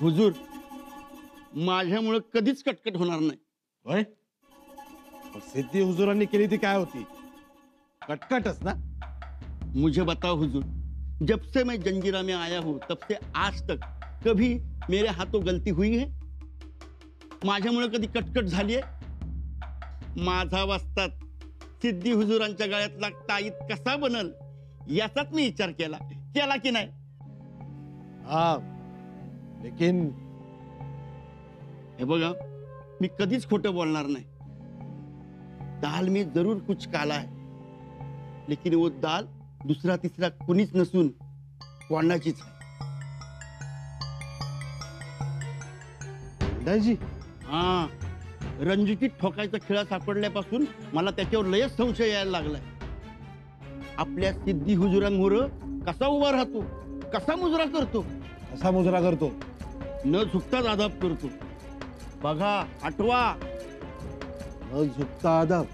हुजूर, माझ्यामुळे कधीच कटकट होणार नाही। होय? सिद्धी हुजूरांनी केली ती काय होती? कटकटच ना? मुझे बताओ हुजूर, जब से मैं जंजीरा में आया हूं तब से आज तक कभी मेरे हाथों गलती हुई है? माझ्यामुळे कधी कटकट झाली आहे? माझा वस्ताद सिद्धी हुजूरांच्या गळ्यातला ताईत कसा बनल याचाच मी विचार केला की नाही? हाँ, लेकिन हे बघा, मी कधीच खोटं बोलणार नाही। दाल में जरूर कुछ काला है, लेकिन वो दाल दूसरा तीसरा कुणीच नसून कोंडाचीच आहे। दाजी, हा, रणजितीत ठोकायचा खिळा सापडल्यापासून मला त्याच्यावर लयच संशय यायला लागलाय। आपल्या सिद्धी हुजुरांमुळे कसा उभा राहतो, कसा मुजरा करतो, कसा मुजरा करतो? न झुकताच आदाब करतो। बघा, आठवा। न झुकता अदब?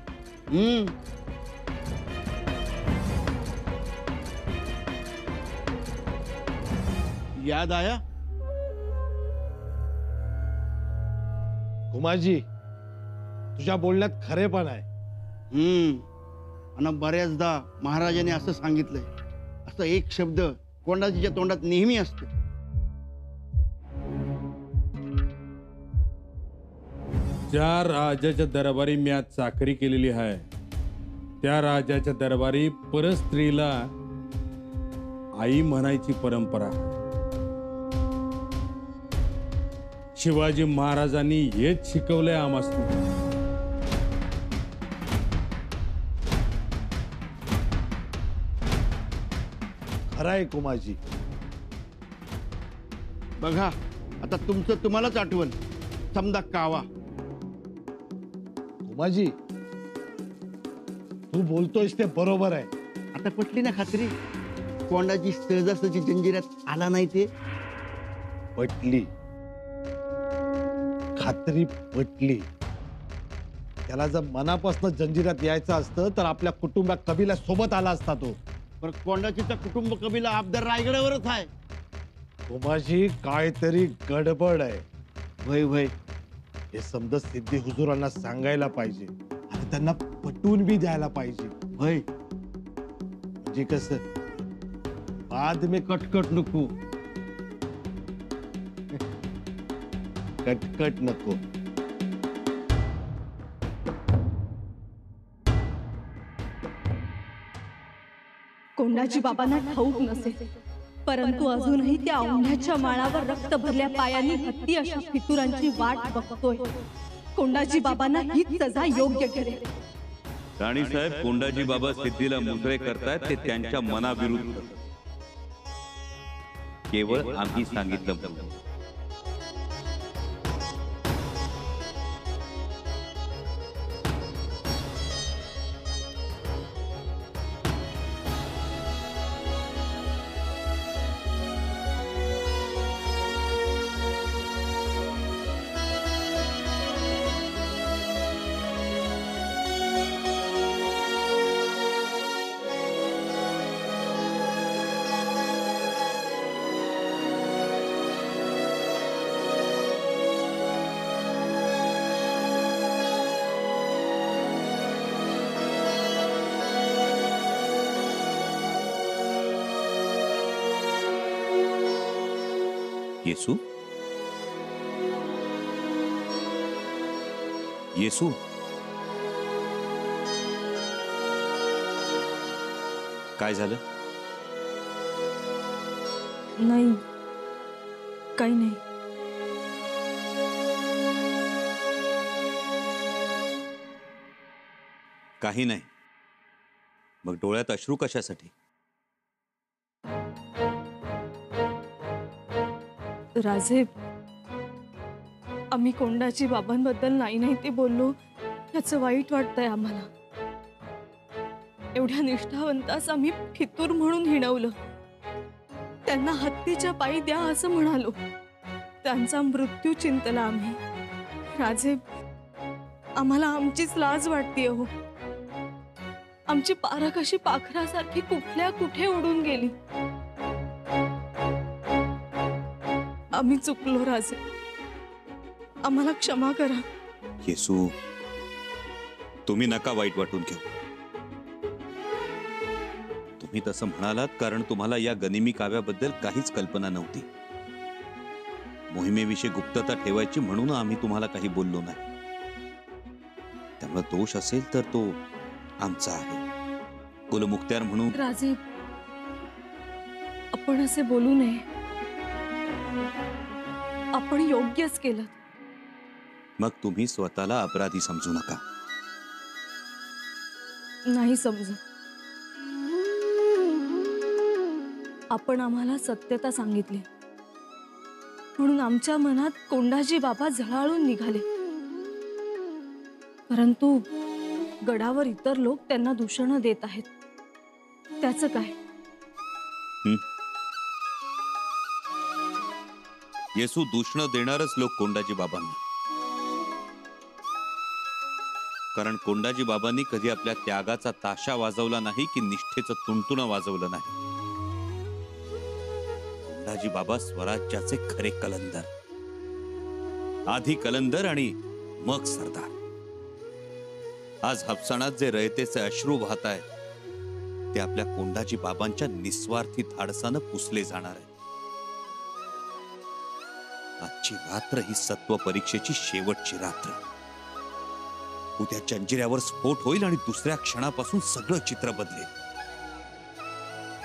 याद आया? कुमारजी, तुझ्या बोलण्यात खरेपण आहे। आणि बऱ्याचदा महाराजांनी असं सांगितलंय, असं एक शब्द कोंडाजीच्या तोंडात नेहमी असतो। ज्या राजाच्या दरबारी मी आज चाकरी केलेली आहे, त्या राजाच्या दरबारी परस्त्रीला आई म्हणायची परंपरा आहे। शिवाजी महाराजांनी हेच शिकवलंय आम्हाला। खरंय कुमारजी। बघा, आता तुमचं तुम्हालाच आठवण, समजा कावा। कुमारजी, तू बोलतोयस ते बरोबर आहे। आता पटली ना खात्री? कोंडाजी सहजासहजी जंजिऱ्यात आला नाही ते? पटली, खात्री पटली। त्याला जर मनापासून जंजिरात यायचं असतं तर आपल्या कुटुंबात कबिला सोबत आला असता तो। पण कोंडाजीचा कुटुंब कबिला अबदर रायगडावरच आहे। कुमारजी, काहीतरी गडबड आहे। वय वय, हे समजा सिद्धी हुजूरांना सांगायला पाहिजे आणि त्यांना पटवून बी द्यायला पाहिजे। वय, म्हणजे कसं, बाद में कटकट नको। कटकट नको। कोंडाजी बाबांना ठाऊक नसेल, परंतु अजूनही त्या औंढ्याच्या माळावर रक्त भरल्या पायांनी हत्ती अशा फितुरांची वाट बघतोय। कोंडाजी बाबांना हीच सजा योग्य ठरेल। राणी साहेब, कोंडाजी बाबा सिद्धीला मुजरे करतायत ते त्यांच्या मनाविरुद्ध। केवळ आम्ही सांगितलं म्हणून। येसू, येसू, काय झालं? नाही, काही नाही। काही नाही? मग डोळ्यात अश्रू कशासाठी? राजे, आम्ही कोंडाजी बाबांबद्दल नाही ते बोललो, याचं वाईट वाटतंय आम्हाला। एवढ्या निष्ठावंतास आम्ही फितूर म्हणून हिणवलं, त्यांना हत्तीच्या पायी द्या असं म्हणालो, त्यांचा मृत्यू चिंतला आम्ही। राजे, आम्हाला आमचीच लाज वाटते हो। आमची पारख अशी पाखरासारखी कुठल्या कुठे उडून गेली। आम्ही चुकलो राजे, आम्हाला क्षमा करा. येसू, तुम्ही नका वाईट वाटून घेऊ. तुम्ही तसं म्हणालात कारण तुम्हाला या गनिमी काव्याबद्दल काहीच कल्पना नव्हती. मोहिमेविषयी गुप्तता ठेवायची म्हणून आम्ही तुम्हाला काही बोललो नाही. त्यामुळे दोष असेल तर तो आमचा आहे. कुलमुक्त्यार म्हणून राजे, आपण असे बोलू नये. आपण योग्यच केलं. मग तुम्ही स्वतःला अपराधी समजू नका. नाही समजू. आपण आम्हाला सत्यता सांगितली म्हणून आमच्या मनात कोंडाजी बाबा झळाळून निघाले. परंतु गडावर इतर लोक त्यांना दूषण देत आहेत. त्याचं काय? येसू दूषण देणारच लोक कोंडाजी बाबांना. कारण कोंडाजी बाबांनी कधी आपल्या त्यागाचा ताशा वाजवला नाही की निष्ठेचं तुणतुणं वाजवलं नाही. कोंडाजी बाबा स्वराज्याचे खरे कलंदर. आधी कलंदर आणि मग सरदार. आज हापसाणात जे रयतेचे अश्रू वाहत आहेत ते आपल्या कोंडाजी बाबांच्या निस्वार्थी धाडसानं पुसले जाणार आहे. आजची रात्र ही सत्व परीक्षेची शेवटची रात्र. उद्या जंजिऱ्यावर स्फोट होईल आणि दुसऱ्या क्षणापासून सगळं चित्र बदलेल.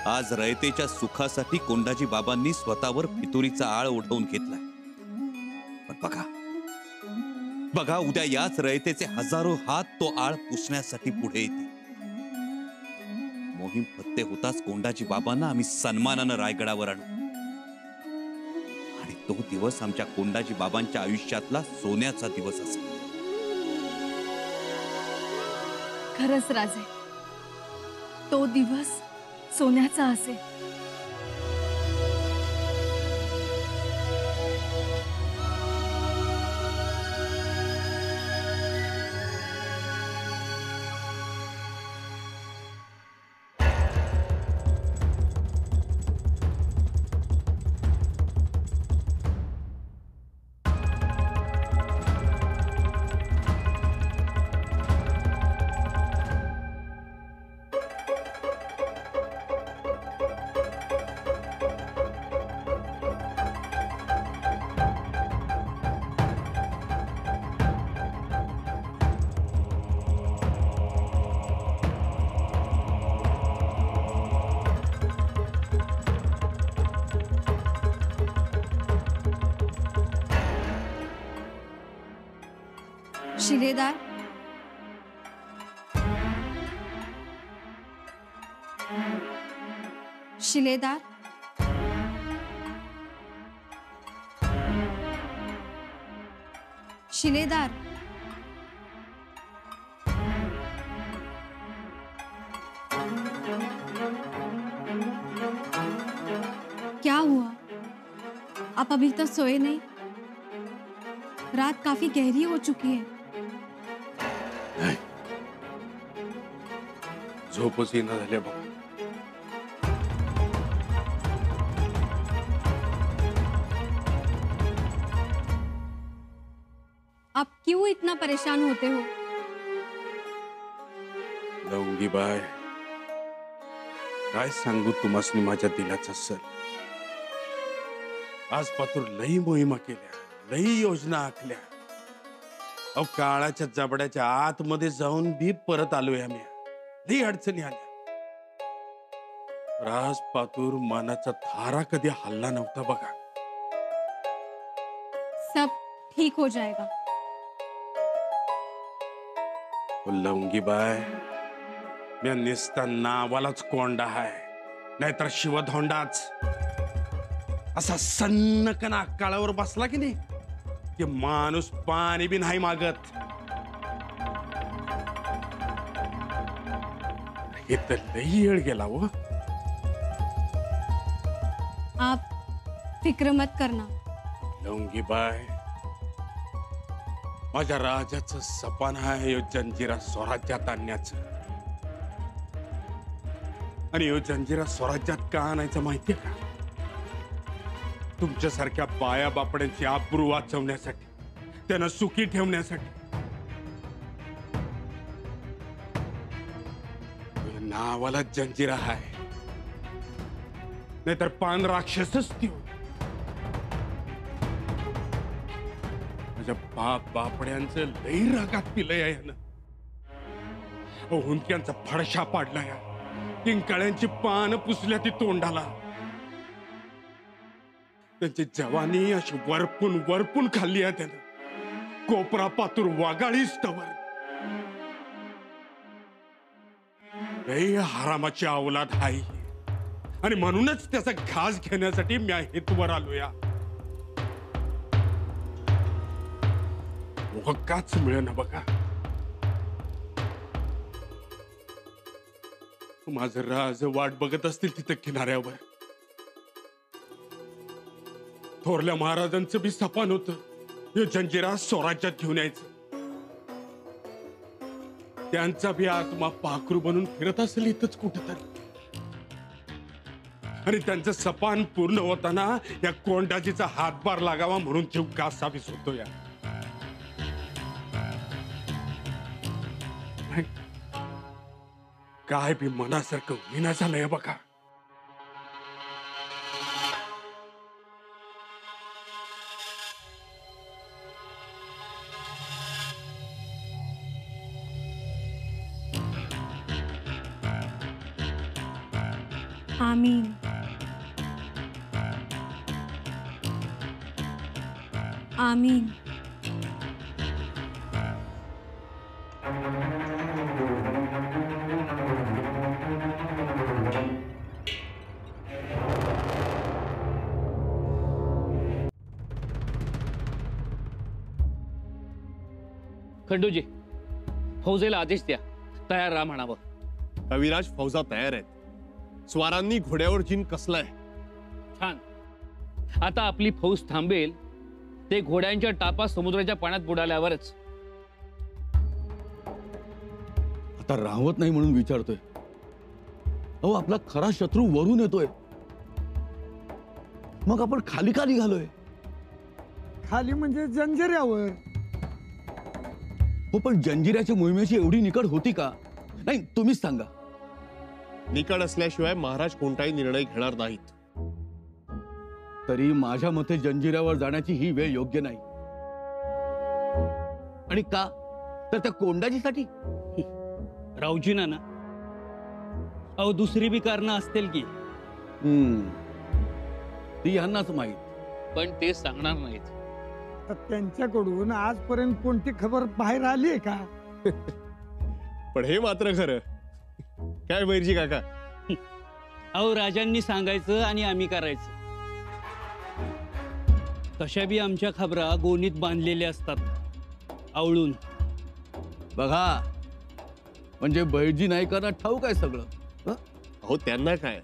आज रयतेच्या सुखासाठी कोंडाजी बाबांनी स्वतःवर फितुरीचा आळ ओढवून घेतलाय. पण बघा बघा, उद्या याच रयतेचे हजारो हात तो आळ पुसण्यासाठी पुढे येतील. मोहीम फत्ते होताच कोंडाजी बाबांना आम्ही सन्मानानं रायगडावर आणू. आणि तो दिवस आमच्या कोंडाजी बाबांच्या आयुष्यातला सोन्याचा दिवस असेल. खरंच राजे, तो दिवस सोन्याचा असेल. शिलेदार, शिलेदार, शिलेदार, क्या हुआ? आप अभी तक सोए नहीं? रात काफी गहरी हो चुकी है. झोपच येणं झाल्या बघ. आप क्यों इतना परेशान होते हो? लवंगी बाय, काय सांगू तुम्हासनी माझ्या दिलाचा सर. आज पातूर लई मोहिमा केल्या, लई योजना आखल्या. अहो काळाच्या जबड्याच्या आतमध्ये जाऊन भी परत आलोय आम्ही. लई अडचणी आल्या. राज पातूर मनाचा थारा कधी हल्ला नव्हता बघा. सब ठीक हो जाएगा. लवंगी बाय, मी निस्ता नावालाच कोंडा आहे, नाहीतर शिवधोंडाच. असा सन्नकना काळावर बसला की नाही की माणूस पाणी बी नाही मागत. हे तर लई येळ गेला हो. आप फिक्र मत करना. लवंगी बाय, माझ्या राजाचं सपन आहे यो जंजिरा स्वराज्यात आणण्याचं. आणि यो जंजिरा स्वराज्यात का आणायचं माहितीये का? तुमच्यासारख्या बाया बापड्यांची आबरू वाचवण्यासाठी, त्यांना सुखी ठेवण्यासाठी. नावाला जंजिरा आहे, नाहीतर पान राक्षसच ती. माझ्या बाप बापड्यांचं लई रागात पिलंय यानं. हुंदक्यांचा फडशा पाडला या, किंकाळ्यांची पान पुसल्या ती तोंडाला. त्यांची जवानी अशी वरपून वरपून खाल्ली आहे त्यानं. कोपरा पातूर वागाळीच तवर. लई हरामाची अवलाद हाय आणि म्हणूनच त्याचा घास घेण्यासाठी मी हेतूवर आलो या. काच मिळेना बघा. माझं राज वाट बघत असतील तिथं किनाऱ्यावर. थोरल्या महाराजांचं बी सपान होतं, हे जंजिरा स्वराज्यात घेऊन यायचं. त्यांचा बी आत्मा पाखरू बनून फिरत असेल इथंच कुठेतरी. आणि त्यांचं सपान पूर्ण होताना या कोंडाजीचा हातभार लागावा म्हणून जीव कासावीस होतो या. काय बी मनासारखं विना झालंय बघा. आमीन. आमीन. खंडूजी, फौजेला आदेश द्या, तयार राहा म्हणावं. अविनाश, फौजा तयार आहेत. स्वारांनी घोड्यावर जिन कसलाय. छान. आता आपली फौज थांबेल ते घोड्यांच्या टापा समुद्राच्या पाण्यात बुडाल्यावरच. आता राहवत नाही म्हणून विचारतोय. अहो, आपला खरा शत्रू वरून येतोय, मग आपण खाली का निघालोय? खाली म्हणजे जंजिऱ्यावर. हो, पण जंजिऱ्याच्या मोहिमेची एवढी निकड होती का? नाही, तुम्हीच सांगा. निकड असल्याशिवाय महाराज कोणताही निर्णय घेणार नाहीत. तरी माझ्या मते जंजिऱ्यावर जाण्याची ही वेळ योग्य नाही. आणि का? तर त्या कोंडाजीसाठी. रावजीना ना, अहो दुसरी बी कारणं असतील की. ती यांनाच माहित. पण ते सांगणार नाहीत. तर त्यांच्याकडून आजपर्यंत कोणती खबर बाहेर आली आहे का? पण हे मात्र खरं. काय बैरजी काका? अहो राजांनी सांगायचं आणि आम्ही करायचं. तशा बी आमच्या खबरा गोणीत बांधलेल्या असतात, आवळून. बघा, म्हणजे बैरजी नाईकांना ठाऊक आहे सगळं. अहो, त्यांना काय,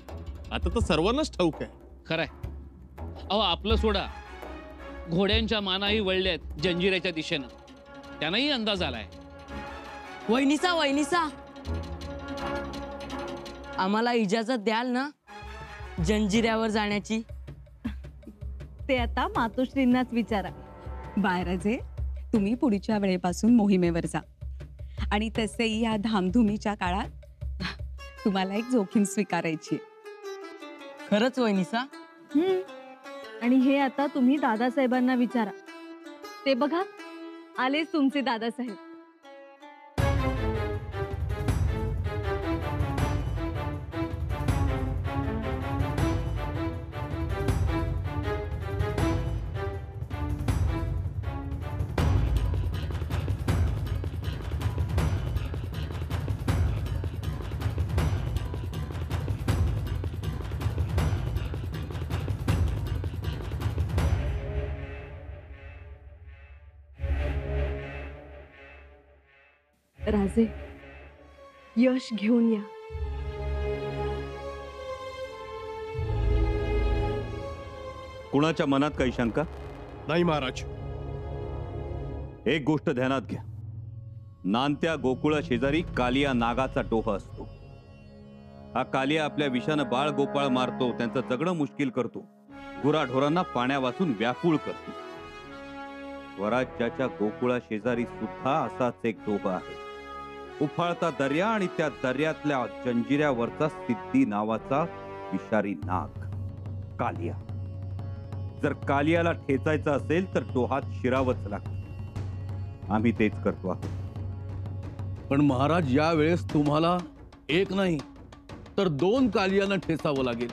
आता तर सर्वांनाच ठाऊक आहे. खरंय. अहो, आपलं सोडा, घोड्यांच्या मानाही वळल्यात जंजिऱ्याच्या दिशेनं. त्यांनाही अंदाज आलाय. वहिनीसा, वहिनीसा, आम्हाला इजाजत द्याल ना जंजिऱ्यावर जाण्याची? ते आता मातोश्रींनाच विचारा. बाळराजे, तुम्ही पुढच्या वेळेपासून मोहिमेवर जा. आणि तसेही या धामधुमीच्या काळात तुम्हाला एक जोखीम स्वीकारायची. खरंच वहिनीसा? आणि हे आता तुम्ही दादासाहेबांना विचारा. ते बघा, आलेच तुमचे दादासाहेब. राजे, यश घेऊन या. कुणाच्या मनात काही शंका नाही महाराज. एक गोष्ट ध्यानात घ्या. नानत्या गोकुळा शेजारी कालिया नागाचा डोह असतो. हा कालिया आपल्या विषानं बाळ गोपाळ मारतो, त्यांचं जगणं मुश्किल करतो. गुराढोरांना पाण्या वाचून व्याकुळ करते. स्वराज्याच्या गोकुळा शेजारी सुद्धा असाच एक डोह आहे. उफाळता दर्या आणि त्या दर्यातल्या जंजिऱ्यावरचा सिद्धी नावाचा विषारी नाग कालिया. जर कालियाला ठेचायचं असेल तर डोहात शिरावंच लागतं. आम्ही तेच करतो आहोत. पण महाराज, या वेळेस तुम्हाला एक नाही तर 2 कालियांना ठेचावं लागेल.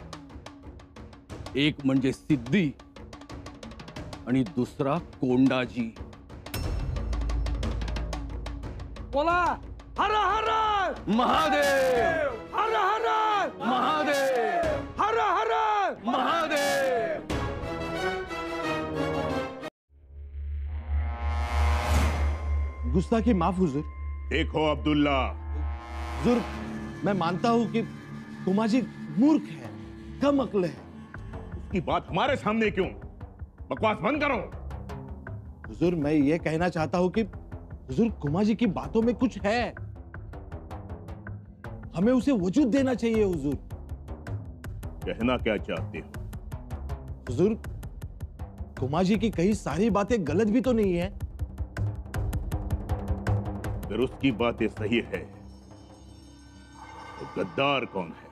एक म्हणजे सिद्धी आणि दुसरा कोंडाजी. बोला हर हर महादेव, हर हर महादेव, हर हर महादेव. गुस्ताखी माफ हुजूर. देखो अब्दुल्ला, हुजूर, मैं मानता हूं कि कुमाजी मूर्ख है, कम अक्ल है. उसकी बात हमारे सामने क्यों? बकवास बंद करो. हुजूर, मैं ये कहना चाहता हूं कि हुजूर, कुमाजी की बातों में कुछ है. हमें उसे वजूद देना चाहिए हुजूर. कहना क्या चाहते हो? हुजूर, कुमाजी की कही सारी बातें गलत भी तो नहीं है. अगर उसकी बातें सही है तो गद्दार कौन है?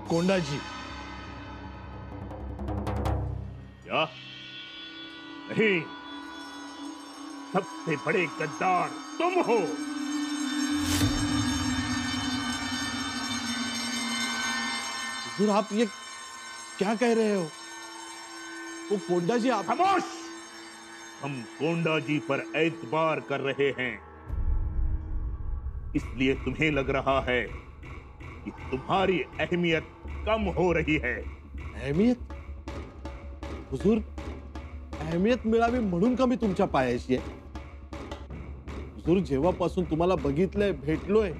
कोंडाजी. क्या? नहीं, सबसे बड़े गद्दार तुम हो. हुजूर, आप ये क्या कह रहे हो? वो कोंडाजी आप... खामोश! हम कोंडाजी पर एतबार कर रहे हैं. इसलिए तुम्हें लग रहा है कि तुम्हारी अहमियत कम हो रही है. अहमियत? हुजूर, अहमियत मिळावी म्हणून का मी तुमच्या पायाशी आहे? हुजूर, जेव्हापासून तुम्हाला बघितलंय, भेटलोय,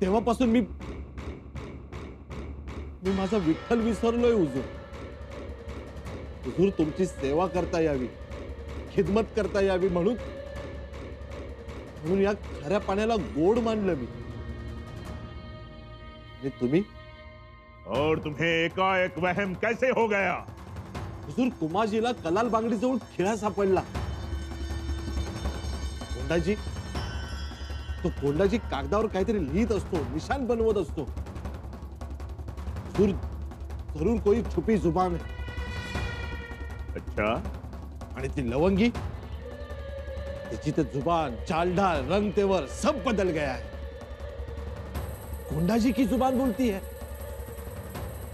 तेव्हापासून मी माझा विठ्ठल विसरलोय हुजूर. हुजूर, तुमची सेवा करता यावी, खिदमत करता यावी म्हणून या खऱ्या पाण्याला गोड मानलं मी. आणि तुम्ही? और तुम्हें एकाएक वहम कैसे हो गया? हुजूर, कुमाजीला कलाल बांगडी जवळ खिळा सापडला. कोंडाजी, तो कोंडाजी कागदावर काहीतरी लिहित असतो, निशाण बनवत असतो. हुजूर, जरूर कोई छुपी जुबान है. अच्छा? आणि ती लवंगी, त्याची ते जुबान, चालढाल, रंग तेवर सब बदल गया है. कोंडाजी की जुबान बोलती है,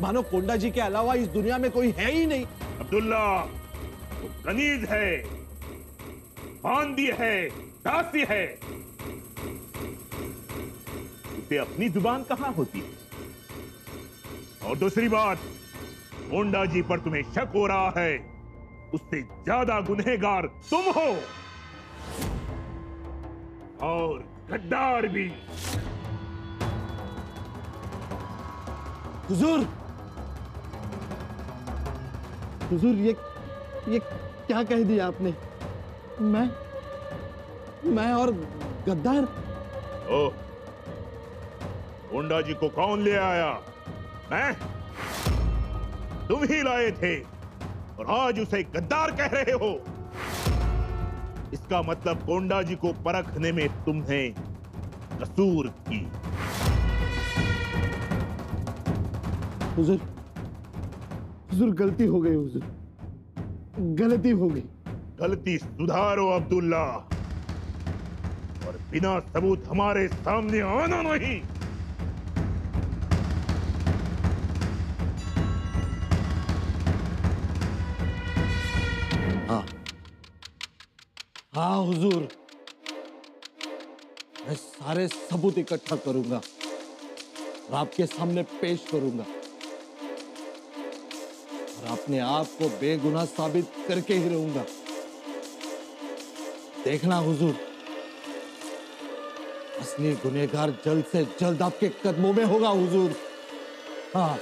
मानो कोंडाजी के अलावा इस दुनिया में कोई है ही नहीं. अब्दुल्ला, वो कनीज है, बांदी है, दासी है. उसे अपनी जुबान कहां होती है? और दूसरी बात, कोंडाजी पर तुम्हें शक हो रहा है, उससे ज्यादा गुनहगार तुम हो और गद्दार भी. हुजूर, हुजूर, ये क्या कह दिया आपने? मैं और गद्दार? ओह, कोंडाजी को कौन ले आया? मैं? तुम ही लाए थे और आज उसे गद्दार कह रहे हो. इसका मतलब कोंडाजी को परखने में तुमने कसूर की. हुजूर, हुजूर, गलती हो गई हुजूर, गलती हो गई. गलती सुधारो अब्दुल्ला, और बिना सबूत हमारे सामने आना नहीं. हाँ हुजूर, मैं सारे सबूत इकट्ठा करूंगा और आपके सामने पेश करूंगा और अपने आप को बेगुनाह साबित करके ही रहूंगा. देखना हुजूर, असली गुनहगार जल्द से जल्द आपके कदमों में होगा हुजूर. हाँ.